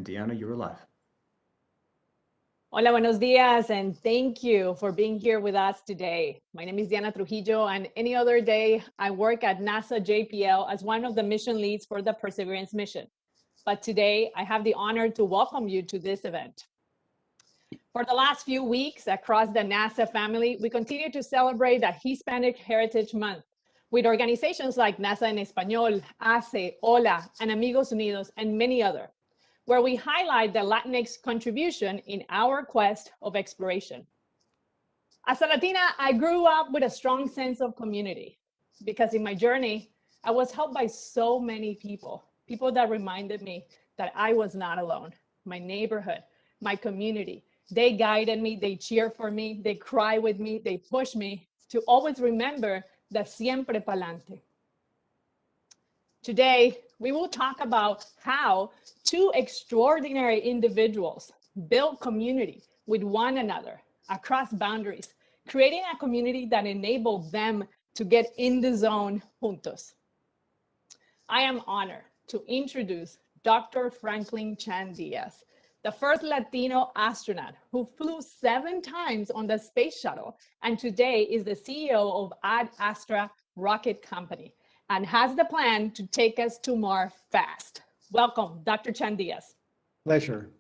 And Deanna, you're live. Hola, buenos dias, and thank you for being here with us today. My name is Diana Trujillo, and any other day, I work at NASA JPL as one of the mission leads for the Perseverance mission. But today, I have the honor to welcome you to this event. For the last few weeks, across the NASA family, we continue to celebrate the Hispanic Heritage Month with organizations like NASA en Español, ACE, HOLA, and Amigos Unidos, and many others, where we highlight the Latinx contribution in our quest of exploration. As a Latina, I grew up with a strong sense of community because in my journey, I was helped by so many people that reminded me that I was not alone. My neighborhood, my community, they guided me, they cheered for me, they cried with me, they pushed me to always remember the siempre pa'lante. Today, we will talk about how two extraordinary individuals build community with one another across boundaries, creating a community that enabled them to get in the zone juntos. I am honored to introduce Dr. Franklin Chan Diaz, the first Latino astronaut who flew 7 times on the space shuttle and today is the CEO of Ad Astra Rocket Company and has the plan to take us to Mars fast. Welcome, Dr. Chan Diaz. Pleasure.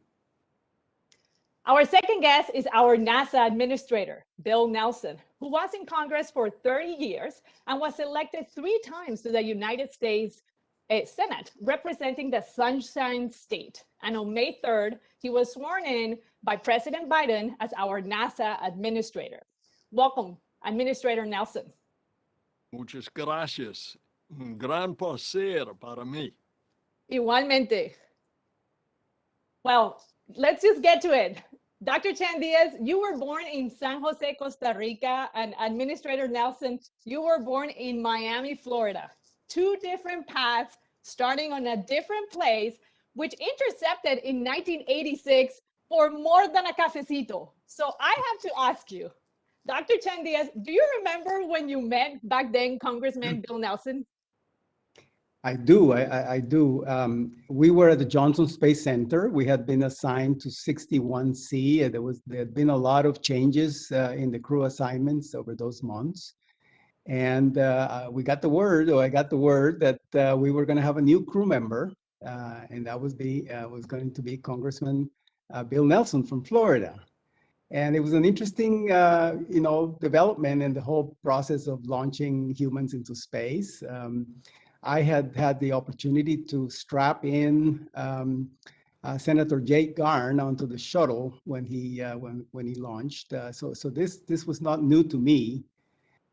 Our second guest is our NASA administrator, Bill Nelson, who was in Congress for 30 years and was elected 3 times to the United States Senate, representing the Sunshine State. And on May 3rd, he was sworn in by President Biden as our NASA administrator. Welcome, Administrator Nelson. Muchas gracias. Un gran placer para mí. Igualmente. Well, let's just get to it. Dr. Chan Diaz, you were born in San Jose, Costa Rica, and Administrator Nelson, you were born in Miami, Florida. 2 different paths starting on a different place, which intercepted in 1986 for more than a cafecito. So I have to ask you, Dr. Chan Diaz, do you remember when you met back then Congressman Bill Nelson? I do. I do. We were at the Johnson Space Center. We had been assigned to 61C. There had been a lot of changes in the crew assignments over those months. And we got the word, or I got the word that we were going to have a new crew member, and that was going to be Congressman Bill Nelson from Florida. And it was an interesting, development in the whole process of launching humans into space. I had the opportunity to strap in Senator Jake Garn onto the shuttle when he launched. So this was not new to me.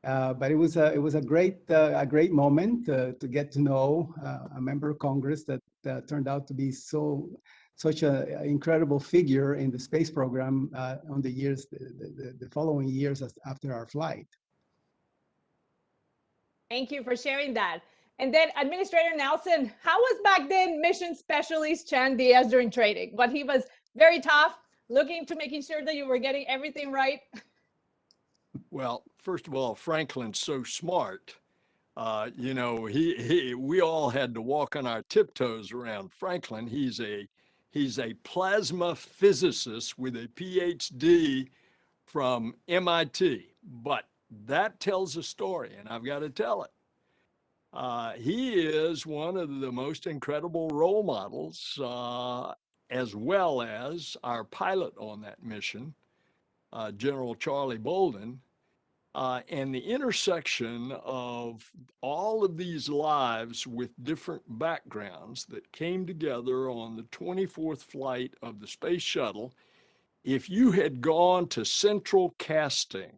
But it was a great moment to get to know a member of Congress that turned out to be such an incredible figure in the space program on the following years after our flight. Thank you for sharing that. And then Administrator Nelson, how was back then Mission Specialist Chan Diaz during training? But he was very tough, looking to making sure that you were getting everything right. Well, first of all, Franklin's so smart. We all had to walk on our tiptoes around Franklin. He's a plasma physicist with a PhD from MIT, but that tells a story, and I've got to tell it. He is one of the most incredible role models, as well as our pilot on that mission, General Charlie Bolden. And the intersection of all of these lives with different backgrounds that came together on the 24th flight of the space shuttle. If you had gone to central casting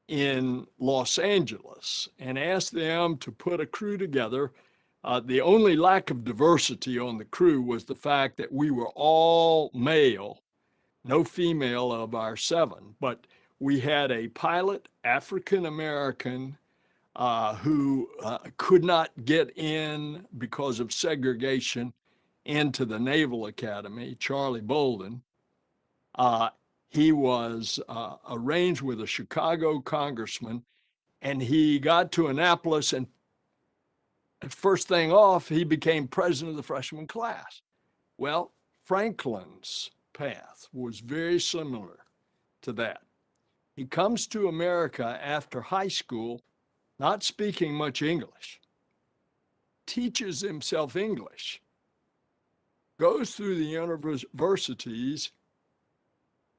in Los Angeles and asked them to put a crew together, the only lack of diversity on the crew was the fact that we were all male, no female of our 7, but we had a pilot, African-American, who could not get in because of segregation into the Naval Academy, Charlie Bolden. He was arranged with a Chicago congressman, and he got to Annapolis, and first thing off, he became president of the freshman class. Well, Franklin's path was very similar to that. He comes to America after high school, not speaking much English, teaches himself English, goes through the universities,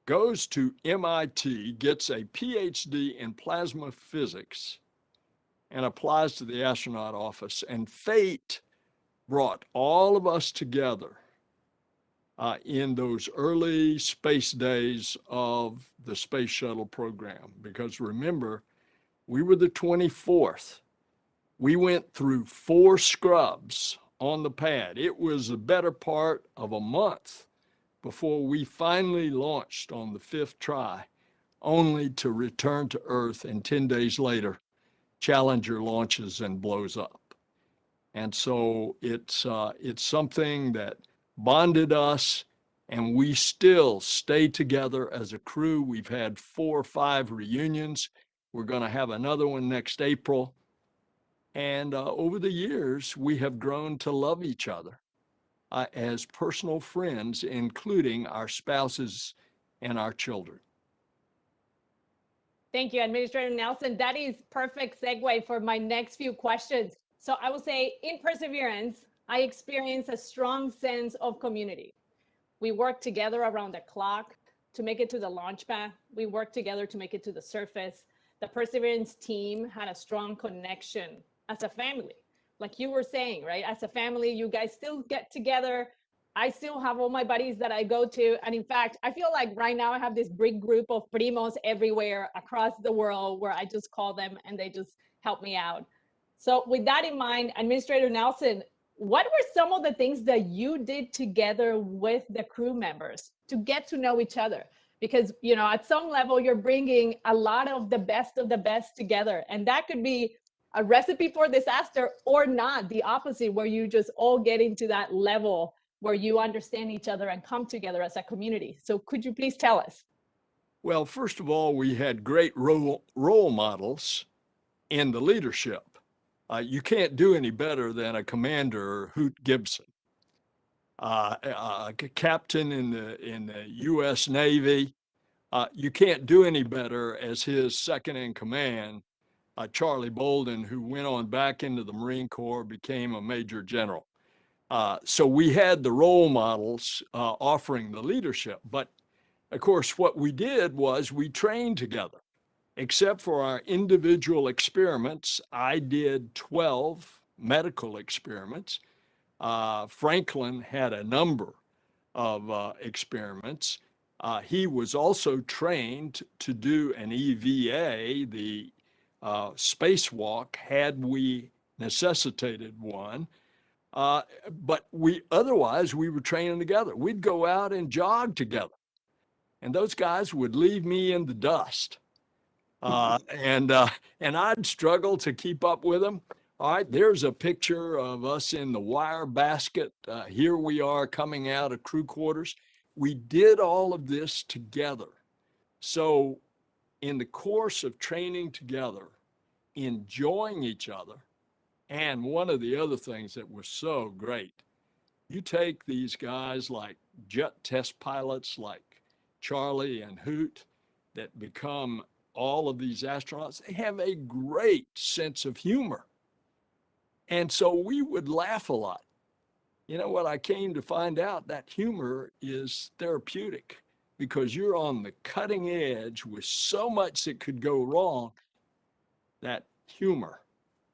goes to MIT, gets a PhD in plasma physics, and applies to the astronaut office. And fate brought all of us together in those early space days of the space shuttle program. Because remember, we were the 24th. We went through 4 scrubs on the pad. It was the better part of a month before we finally launched on the 5th try, only to return to Earth, and 10 days later, Challenger launches and blows up. And so it's something that bonded us, and we still stay together as a crew. We've had 4 or 5 reunions. We're going to have another one next April. And over the years, we have grown to love each other as personal friends, including our spouses and our children. Thank you, Administrator Nelson. That is perfect segue for my next few questions. So I will say, in Perseverance, I experienced a strong sense of community. We worked together around the clock to make it to the launch pad. We worked together to make it to the surface. The Perseverance team had a strong connection as a family. Like you were saying, right? As a family, you guys still get together. I still have all my buddies that I go to. And in fact, I feel like right now I have this big group of primos everywhere across the world where I just call them and they just help me out. So with that in mind, Administrator Nelson, what were some of the things that you did together with the crew members to get to know each other? Because, you know, at some level, you're bringing a lot of the best together. And that could be a recipe for disaster or not, the opposite, where you just all get into that level where you understand each other and come together as a community. So could you please tell us? Well, first of all, we had great role models in the leadership. You can't do any better than a Commander Hoot Gibson, a captain in the U.S. Navy. You can't do any better as his second in command, Charlie Bolden, who went on back into the Marine Corps, became a major general. So we had the role models offering the leadership. But of course, what we did was we trained together. Except for our individual experiments, I did 12 medical experiments. Franklin had a number of experiments. He was also trained to do an EVA, the spacewalk, had we necessitated one. But otherwise we were training together. We'd go out and jog together, and those guys would leave me in the dust. And I'd struggle to keep up with them. All right, there's a picture of us in the wire basket. Here we are coming out of crew quarters. We did all of this together. So in the course of training together, enjoying each other, and one of the other things that was so great, you take these guys like jet test pilots like Charlie and Hoot that become all of these astronauts, they have a great sense of humor. And so we would laugh a lot. You know what I came to find out? That humor is therapeutic because you're on the cutting edge with so much that could go wrong. That humor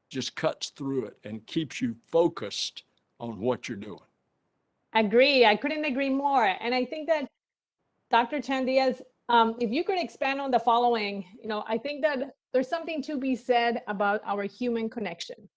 just cuts through it and keeps you focused on what you're doing. Agree. I couldn't agree more. And I think that Dr. Chandias, if you could expand on the following, you know, I think that there's something to be said about our human connection.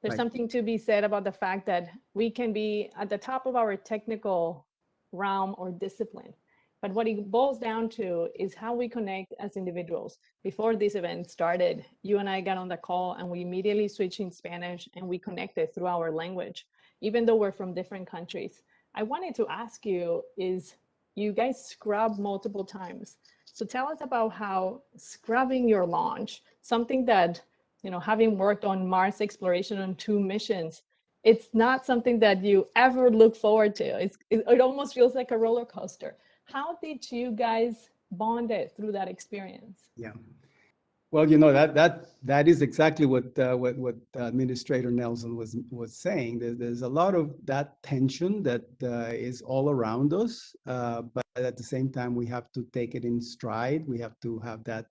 There's something to be said about the fact that we can be at the top of our technical realm or discipline. But what it boils down to is how we connect as individuals. Before this event started, you and I got on the call and we immediately switched in Spanish and we connected through our language, even though we're from different countries. I wanted to ask you is, you guys scrub multiple times. So tell us about how scrubbing your launch, something that, you know, having worked on Mars exploration on 2 missions, it's not something that you ever look forward to. It almost feels like a roller coaster. How did you guys bond it through that experience? Yeah. Well, you know, that is exactly what Administrator Nelson was saying. There's a lot of that tension that is all around us, but at the same time, we have to take it in stride. We have to have that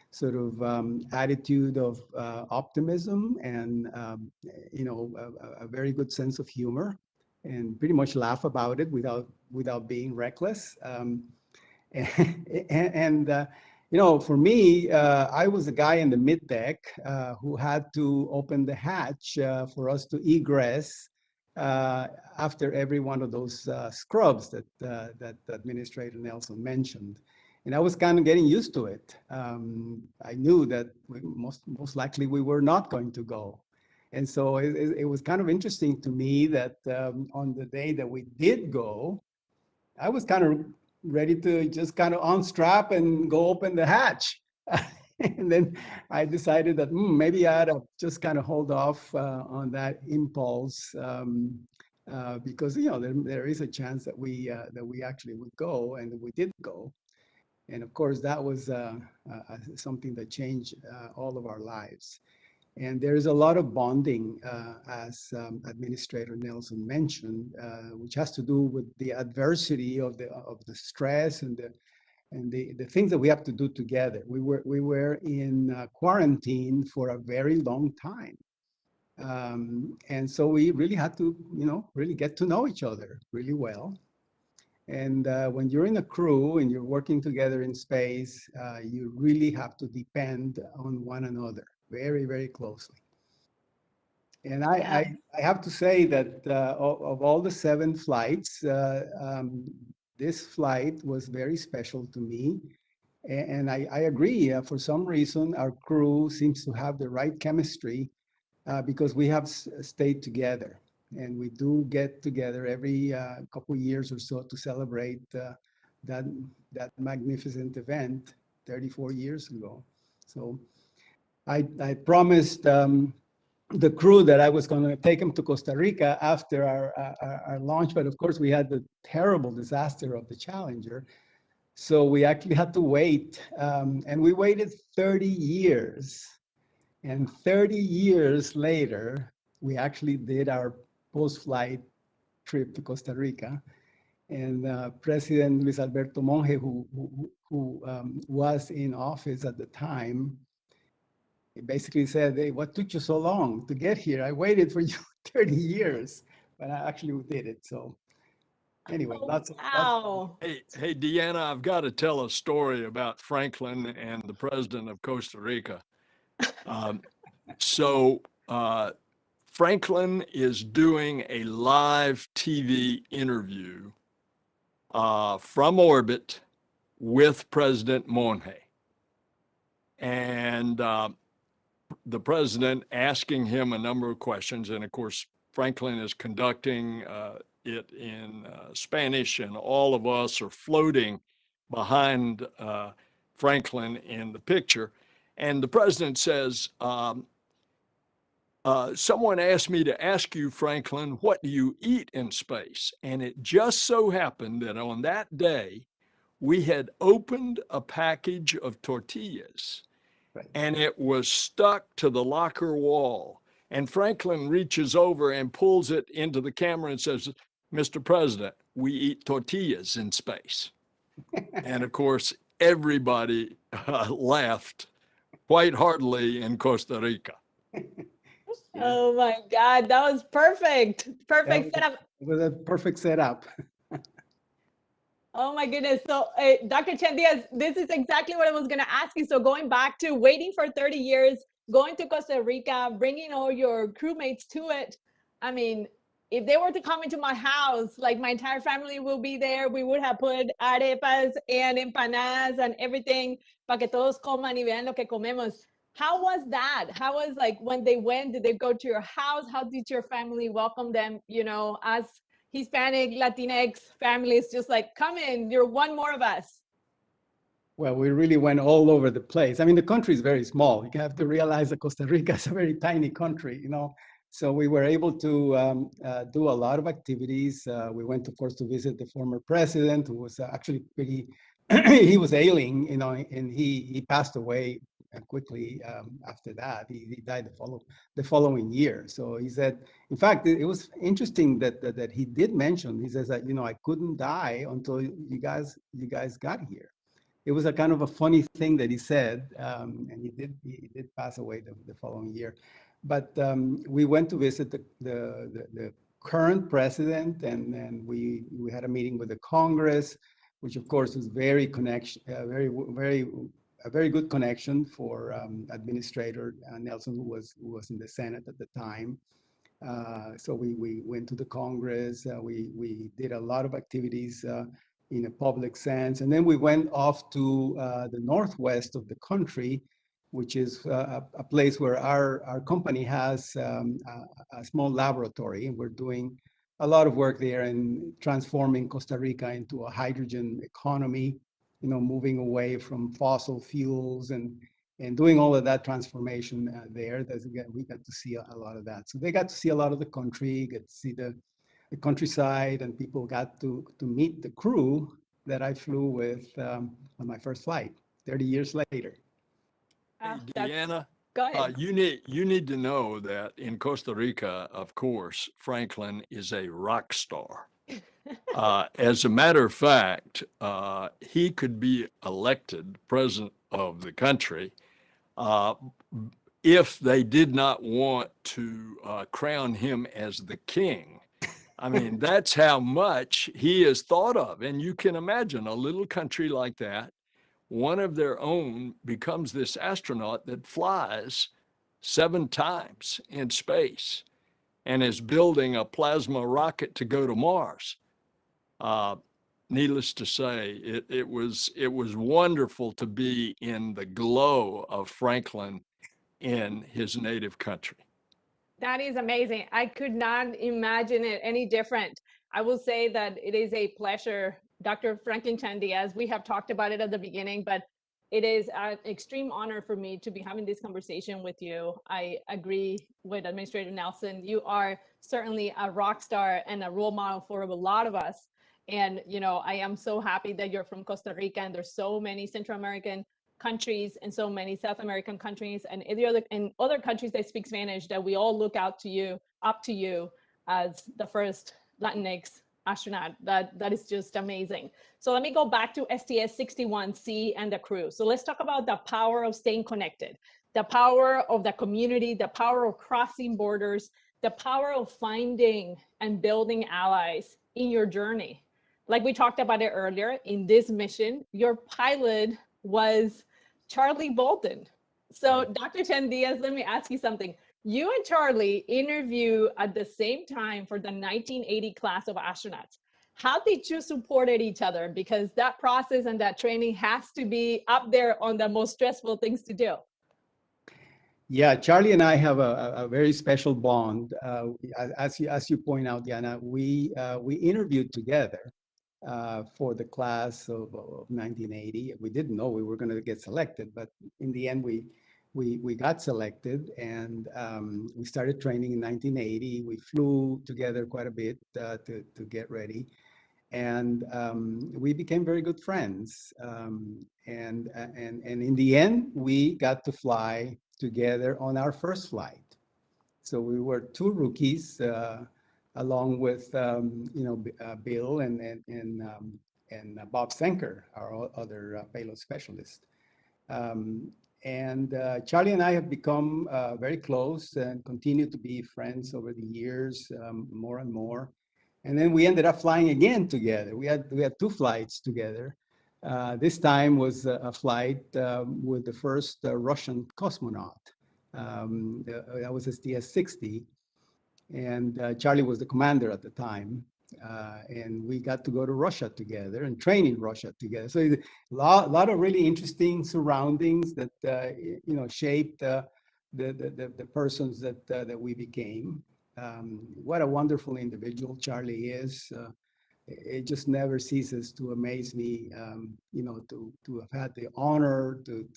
sort of attitude of optimism and you know, a very good sense of humor, and pretty much laugh about it without being reckless. And you know, for me, I was the guy in the mid deck who had to open the hatch for us to egress after every one of those scrubs that Administrator Nelson mentioned. And I was kind of getting used to it. I knew that most likely we were not going to go. And so it was kind of interesting to me that on the day that we did go, I was kind of ready to just kind of unstrap and go open the hatch. And then I decided that maybe I ought to just kind of hold off on that impulse because, you know, there is a chance that we actually would go, and we did go. And of course, that was something that changed all of our lives. And there's a lot of bonding, as Administrator Nelson mentioned, which has to do with the adversity of the stress and the things that we have to do together. We were in quarantine for a very long time, and so we really had to, you know, really get to know each other really well. And when you're in a crew and you're working together in space, you really have to depend on one another very, very closely. And Yeah. I have to say that of all the 7 flights, this flight was very special to me. And I agree, for some reason, our crew seems to have the right chemistry because we have stayed together. And we do get together every couple years or so to celebrate that, that magnificent event 34 years ago. So I promised the crew that I was going to take them to Costa Rica after our launch, but of course we had the terrible disaster of the Challenger. So we actually had to wait, and we waited 30 years. And 30 years later, we actually did our post-flight trip to Costa Rica. And President Luis Alberto Monge, who was in office at the time, he basically said, "Hey, what took you so long to get here? I waited for you 30 years, but I actually did it." So anyway, Oh, lots of wow. Hey, Deanna, I've got to tell a story about Franklin and the president of Costa Rica. Um, so Franklin is doing a live TV interview from orbit with President Monge. And the president asking him a number of questions. And of course, Franklin is conducting it in Spanish, and all of us are floating behind Franklin in the picture. And the president says, someone asked me to ask you, Franklin, what do you eat in space? And it just so happened that on that day, we had opened a package of tortillas, right. and it was stuck to the locker wall. And Franklin reaches over and pulls it into the camera and says, "Mr. President, we eat tortillas in space." And of course, everybody laughed quite heartily in Costa Rica. Yeah, Oh my God, that was perfect. that Perfect setup. was a perfect setup. Oh my goodness. So, Dr. Chen Diaz, this is exactly what I was going to ask you. So, going back to waiting for 30 years, going to Costa Rica, bringing all your crewmates to it. I mean, if they were to come into my house, like my entire family will be there. We would have put arepas and empanadas and everything para que todos coman y vean lo que comemos. How was that? How was like when they went? Did they go to your house? How did your family welcome them? You know, as Hispanic, Latinx families, just like, come in, you're one more of us. Well, we really went all over the place. I mean, the country is very small. You have to realize that Costa Rica is a very tiny country, you know. So we were able to do a lot of activities. We went, of course, to visit the former president, who was actually pretty, he was ailing, you know, and he passed away quickly after that. He died the following year. So he said, in fact, it was interesting that he did mention, he says that, you know, I couldn't die until you guys got here. It was a kind of a funny thing that he said, and he did pass away the following year. But we went to visit the current president, and we had a meeting with the Congress, which of course was very a very good connection for Administrator Nelson, who was in the Senate at the time. So we went to the Congress. We did a lot of activities in a public sense, and then we went off to the northwest of the country, which is a place where our company has a small laboratory, and we're doing a lot of work there in transforming Costa Rica into a hydrogen economy, you know, moving away from fossil fuels and doing all of that transformation there. We got to see a lot of that. So they got to see a lot of the country, get to see the countryside, and people got to meet the crew that I flew with on my first flight 30 years later. Hey, That's, Deanna, go ahead. you need to know that in Costa Rica, of course, Franklin is a rock star. As a matter of fact, he could be elected president of the country if they did not want to crown him as the king. I mean, that's how much he is thought of. And you can imagine a little country like that, one of their own becomes this astronaut that flies 7 times in space and is building a plasma rocket to go to Mars. Needless to say, it was wonderful to be in the glow of Franklin in his native country. That is amazing. I could not imagine it any different. I will say that it is a pleasure, Dr. Franklin Chandias. We have talked about it at the beginning, but it is an extreme honor for me to be having this conversation with you. I agree with Administrator Nelson. You are certainly a rock star and a role model for a lot of us. And, you know, I am so happy that you're from Costa Rica, and there's so many Central American countries and so many South American countries and other countries that speak Spanish, that we all look up to you as the first Latinx astronaut. That is just amazing. So let me go back to STS-61C and the crew. So let's talk about the power of staying connected, the power of the community, the power of crossing borders, the power of finding and building allies in your journey. Like we talked about it earlier, in this mission, your pilot was Charlie Bolton. So Dr. Chandias, let me ask you something. You and Charlie interviewed at the same time for the 1980 class of astronauts. How did you support each other? Because that process and that training has to be up there on the most stressful things to do. Yeah, Charlie and I have a very special bond. As you point out, Diana, we interviewed together for the class of 1980. We didn't know we were going to get selected, but in the end, we got selected, and we started training in 1980. We flew together quite a bit to get ready, and we became very good friends. And in the end, we got to fly together on our first flight. So we were 2 rookies, along with Bill and Bob Senker, our other payload specialist. And Charlie and I have become very close and continue to be friends over the years, more and more. And then we ended up flying again together. We had 2 flights together. This time was a flight with the first Russian cosmonaut. That was STS-60. And Charlie was the commander at the time. And we got to go to Russia together and train in Russia together. So a lot of really interesting surroundings that shaped the persons that we became. What a wonderful individual Charlie is. It just never ceases to amaze me, to have had the honor to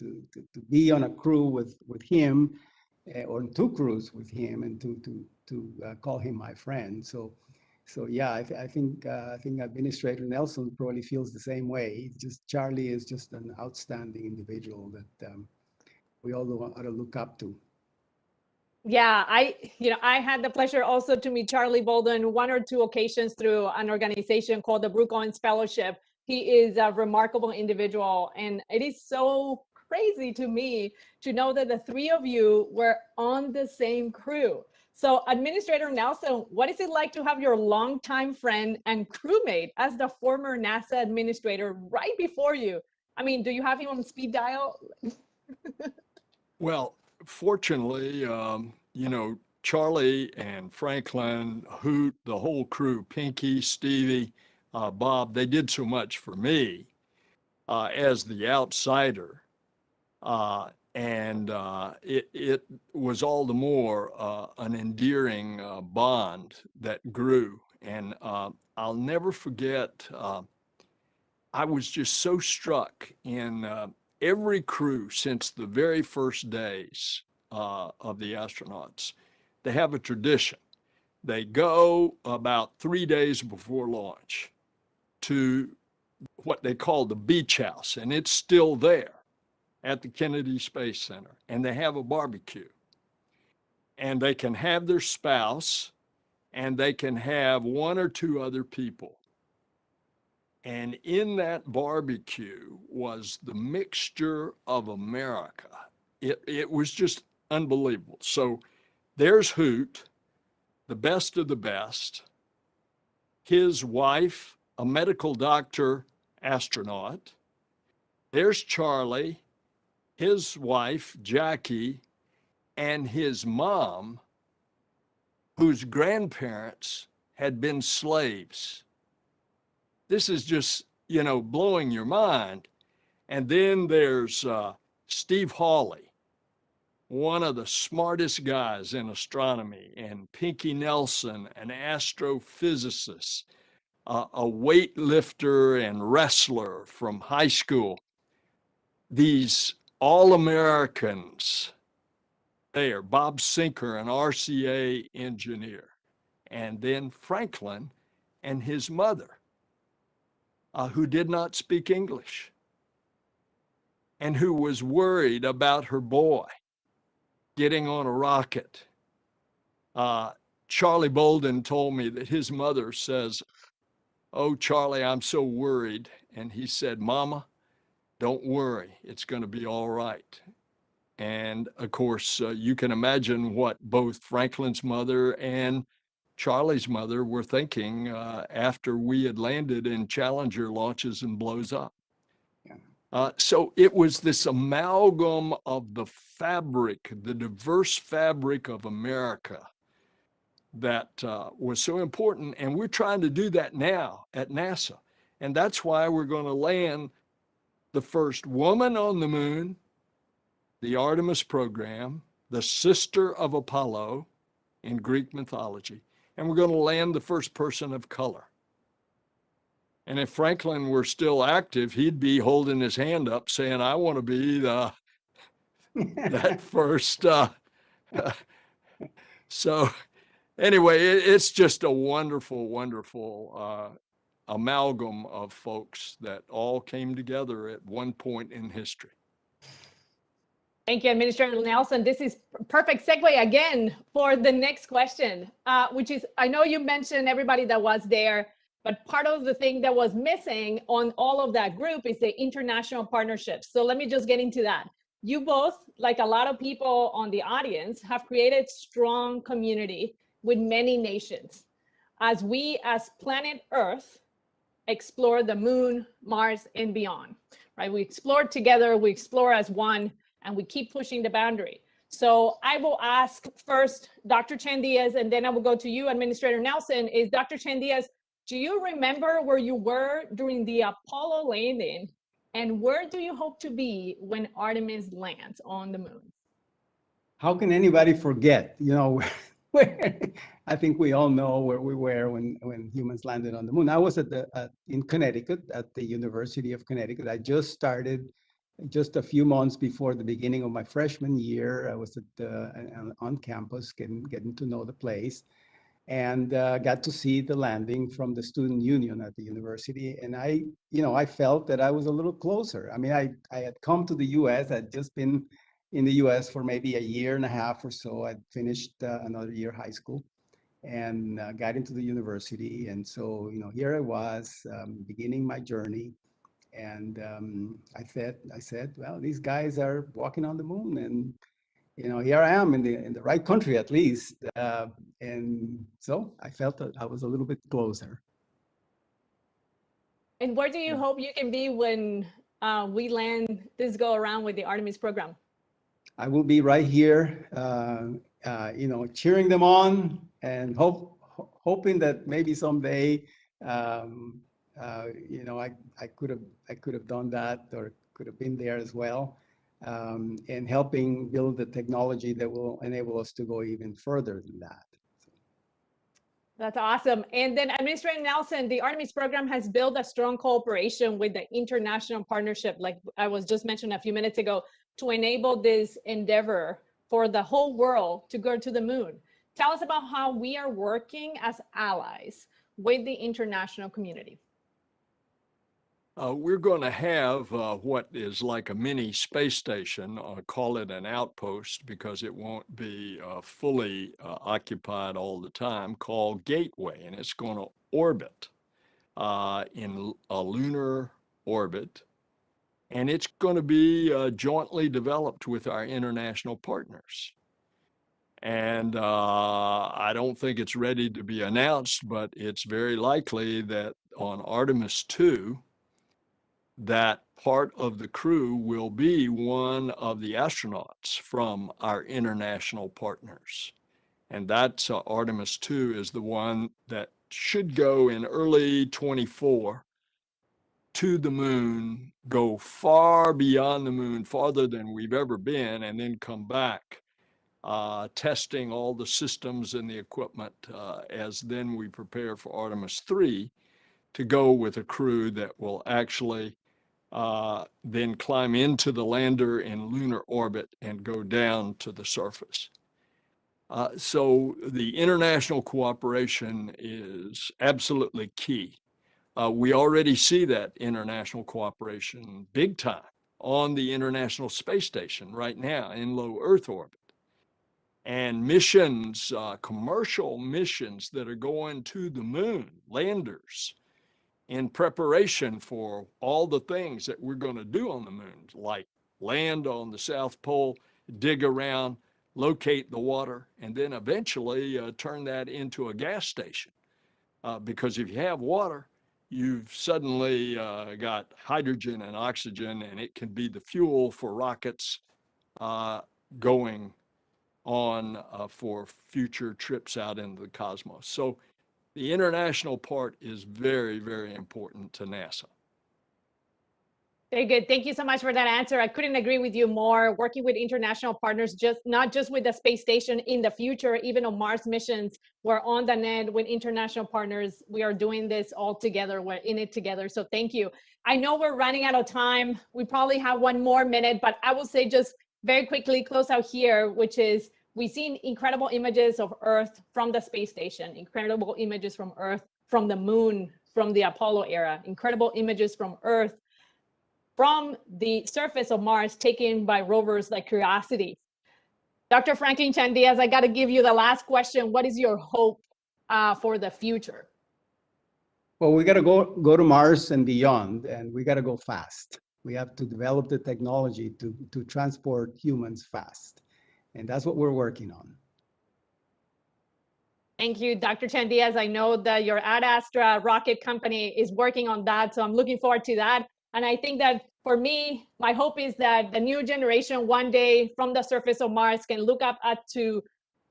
be on a crew with him, or 2 crews with him, and to call him my friend. So yeah, I think Administrator Nelson probably feels the same way. It's just Charlie is just an outstanding individual that we all ought to look up to. Yeah, I had the pleasure also to meet Charlie Bolden 1 or 2 occasions through an organization called the Brooke Owens Fellowship. He is a remarkable individual, and it is so crazy to me to know that the 3 of you were on the same crew. So, Administrator Nelson, what is it like to have your longtime friend and crewmate as the former NASA administrator right before you? I mean, do you have him on speed dial? Well, fortunately, Charlie and Franklin, Hoot, the whole crew, Pinky, Stevie, Bob, they did so much for me as the outsider. And it was all the more an endearing bond that grew. And I'll never forget, I was just so struck in every crew since the very first days of the astronauts. They have a tradition. They go about 3 days before launch to what they call the beach house, and it's still there at the Kennedy Space Center. And they have a barbecue. And they can have their spouse, and they can have 1 or 2 other people. And in that barbecue was the mixture of America. It was just unbelievable. So there's Hoot, the best of the best, his wife, a medical doctor astronaut. There's Charlie, his wife, Jackie, and his mom, whose grandparents had been slaves. This is just, blowing your mind. And then there's Steve Hawley, one of the smartest guys in astronomy, and Pinky Nelson, an astrophysicist, a weightlifter and wrestler from high school. These all-Americans there, Bob Sinker, an RCA engineer, and then Franklin and his mother, who did not speak English and who was worried about her boy getting on a rocket. Charlie Bolden told me that his mother says, "Oh, Charlie, I'm so worried." And he said, "Mama, don't worry. It's going to be all right." And of course, you can imagine what both Franklin's mother and Charlie's mother were thinking after we had landed in Challenger launches and blows up. So it was this amalgam of the fabric, the diverse fabric of America that was so important. And we're trying to do that now at NASA. And that's why we're going to land the first woman on the moon, the Artemis program, the sister of Apollo in Greek mythology, and we're going to land the first person of color. And if Franklin were still active, he'd be holding his hand up saying, "I want to be that first." So anyway, it's just a wonderful, wonderful amalgam of folks that all came together at one point in history. Thank you, Administrator Nelson. This is perfect segue again for the next question, which is, I know you mentioned everybody that was there, but part of the thing that was missing on all of that group is the international partnerships. So let me just get into that. You both, like a lot of people on the audience, have created strong community with many nations. As we, as planet Earth, explore the moon, Mars, and beyond, right? We explore together, we explore as one, and we keep pushing the boundary. So I will ask first Dr. Chen-Diaz, and then I will go to you, Administrator Nelson. Is Dr. Chen-Diaz, do you remember where you were during the Apollo landing, and where do you hope to be when Artemis lands on the moon? How can anybody forget? I think we all know where we were when humans landed on the moon. I was in Connecticut, at the University of Connecticut. I just started just a few months before the beginning of my freshman year. I was on campus getting to know the place, and got to see the landing from the student union at the university. And I felt that I was a little closer. I mean, I had come to the U.S. I'd just been in the U.S. for maybe a year and a half or so. I'd finished another year high school and got into the university. And so, here I was beginning my journey. And I said, well, these guys are walking on the moon, and here I am in the right country at least. And so I felt that I was a little bit closer. And where do you hope you can be when we land this go around with the Artemis program? I will be right here, cheering them on and hoping that maybe someday, I could have done that, or could have been there as well, and helping build the technology that will enable us to go even further than that. That's awesome. And then Administrator Nelson, the Artemis program has built a strong cooperation with the international partnership, like I was just mentioned a few minutes ago, to enable this endeavor for the whole world to go to the moon. Tell us about how we are working as allies with the international community. We're going to have what is like a mini space station, call it an outpost because it won't be fully occupied all the time, called Gateway, and it's going to orbit in a lunar orbit, and it's going to be jointly developed with our international partners. And I don't think it's ready to be announced, but it's very likely that on Artemis 2, that part of the crew will be one of the astronauts from our international partners. And that's Artemis 2 is the one that should go in early 24 to the moon, go far beyond the moon, farther than we've ever been, and then come back, testing all the systems and the equipment as then we prepare for Artemis 3 to go with a crew that will actually then climb into the lander in lunar orbit and go down to the surface. So the international cooperation is absolutely key. We already see that international cooperation big time on the International Space Station right now in low Earth orbit. And missions, commercial missions that are going to the moon, landers, in preparation for all the things that we're going to do on the moon, like land on the South Pole, dig around, locate the water, and then eventually turn that into a gas station. Because if you have water, you've suddenly got hydrogen and oxygen, and it can be the fuel for rockets going on for future trips out into the cosmos. So the international part is very, very important to NASA. Very good. Thank you so much for that answer. I couldn't agree with you more. Working with international partners, not just with the space station in the future, even on Mars missions, we're on the net with international partners. We are doing this all together. We're in it together. So thank you. I know we're running out of time. We probably have one more minute, but I will say just very quickly close out here, which is we've seen incredible images of Earth from the space station, incredible images from Earth, from the moon, from the Apollo era, incredible images from Earth, from the surface of Mars taken by rovers like Curiosity. Dr. Franklin Chan-Diaz, I got to give you the last question. What is your hope for the future? Well, we got to go to Mars and beyond, and we got to go fast. We have to develop the technology to transport humans fast. And that's what we're working on. Thank you, Dr. Chan-Diaz. I know that your Ad Astra rocket company is working on that, so I'm looking forward to that. And I think that for me, my hope is that the new generation one day from the surface of Mars can look up to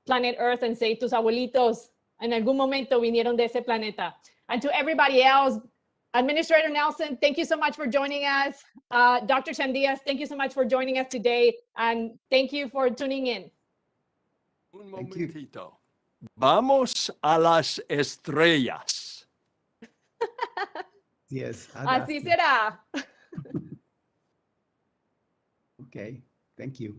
planet Earth and say, tus abuelitos en algún momento vinieron de ese planeta. And to everybody else, Administrator Nelson, thank you so much for joining us. Dr. Chan-Diaz, thank you so much for joining us today. And thank you for tuning in. Un momentito. Vamos a las estrellas. Yes. Así será. Okay, thank you.